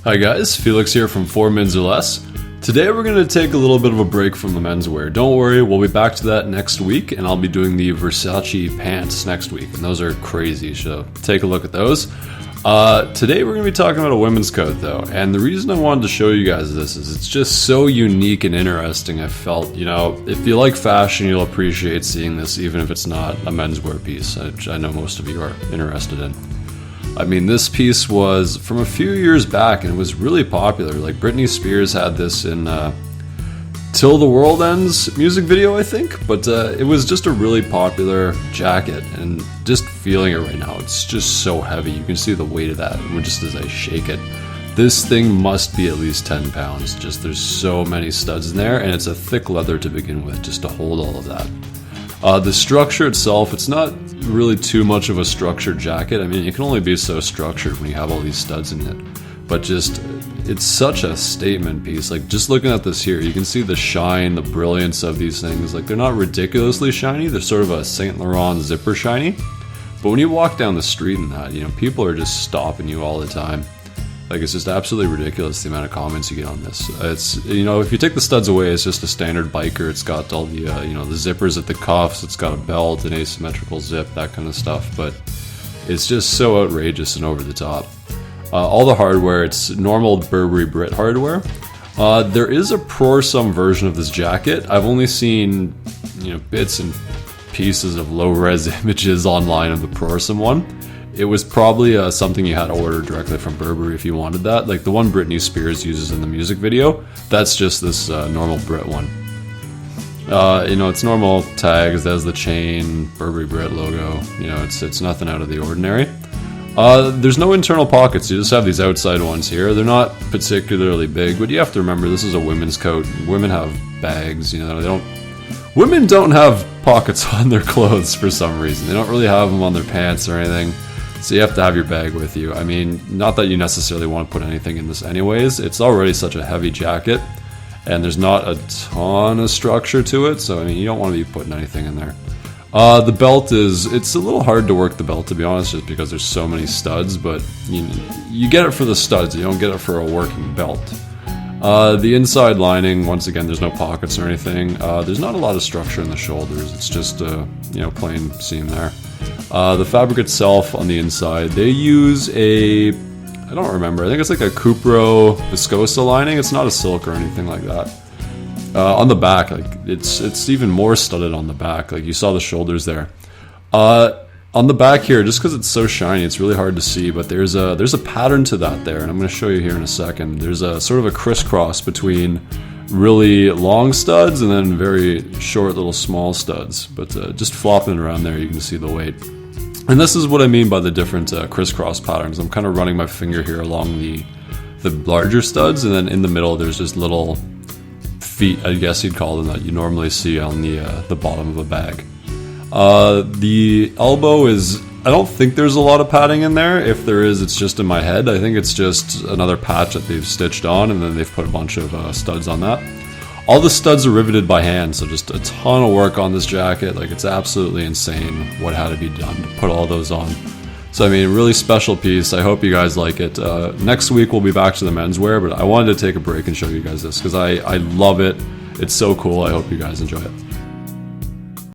Hi guys, Felix here from 4 Mins or Less. Today we're going to take a little bit of a break from the menswear. Don't worry, we'll be back to that next week, and I'll be doing the Versace pants next week, and those are crazy, so take a look at those. Today we're going to be talking about a women's coat though, and the reason I wanted to show you guys this is it's just so unique and interesting. I felt, if you like fashion, you'll appreciate seeing this even if it's not a menswear piece, which I know most of you are interested in. I mean, this piece was from a few years back and it was really popular. Like Britney Spears had this in Till the World Ends music video, I think. But it was just a really popular jacket, and just feeling it right now, it's just so heavy. You can see the weight of that just as I shake it. This thing must be at least 10 pounds. Just there's so many studs in there, and it's a thick leather to begin with just to hold all of that. The structure itself, it's not really too much of a structured jacket. I mean, it can only be so structured when you have all these studs in it. But just, it's such a statement piece. Like, just looking at this here, you can see the shine, the brilliance of these things. Like, they're not ridiculously shiny. They're sort of a Saint Laurent zipper shiny. But when you walk down the street in that, people are just stopping you all the time. Like, it's just absolutely ridiculous the amount of comments you get on this. It's, if you take the studs away, it's just a standard biker. It's got all the, the zippers at the cuffs. It's got a belt, an asymmetrical zip, that kind of stuff. But it's just so outrageous and over the top. All the hardware, it's normal Burberry Brit hardware. There is a Prorsum version of this jacket. I've only seen, bits and pieces of low-res images online of the Prorsum one. It was probably something you had to order directly from Burberry if you wanted that. Like the one Britney Spears uses in the music video, that's just this normal Brit one. It's normal tags, there's the chain, Burberry Brit logo. It's nothing out of the ordinary. There's no internal pockets, you just have these outside ones here. They're not particularly big, but you have to remember this is a women's coat. Women have bags, women don't have pockets on their clothes for some reason. They don't really have them on their pants or anything. So you have to have your bag with you. I mean, not that you necessarily want to put anything in this anyways. It's already such a heavy jacket, and there's not a ton of structure to it, so you don't want to be putting anything in there. The belt it's a little hard to work the belt, to be honest, just because there's so many studs, but you get it for the studs, you don't get it for a working belt. The inside lining, once again, there's no pockets or anything. There's not a lot of structure in the shoulders. It's just plain seam there. The fabric itself on the inside, they use I don't remember, I think it's like a Cupro viscosa lining. It's not a silk or anything like that. On the back, it's even more studded on the back. Like you saw the shoulders there. On the back here, just because it's so shiny, it's really hard to see, but there's a pattern to that there, and I'm going to show you here in a second. There's a sort of a crisscross between really long studs and then very short little small studs, but just flopping around there, you can see the weight. And this is what I mean by the different crisscross patterns. I'm kind of running my finger here along the larger studs, and then in the middle there's just little feet, I guess you'd call them, that you normally see on the bottom of a bag. The elbow is, I don't think there's a lot of padding in there. If there is, it's just in my head. I think it's just another patch that they've stitched on, and then they've put a bunch of studs on that. All the studs are riveted by hand, so just a ton of work on this jacket. Like, it's absolutely insane what had to be done to put all those on. So really special piece. I hope you guys like it. Next week we'll be back to the menswear, but I wanted to take a break and show you guys this because I love it. It's so cool. I hope you guys enjoy it.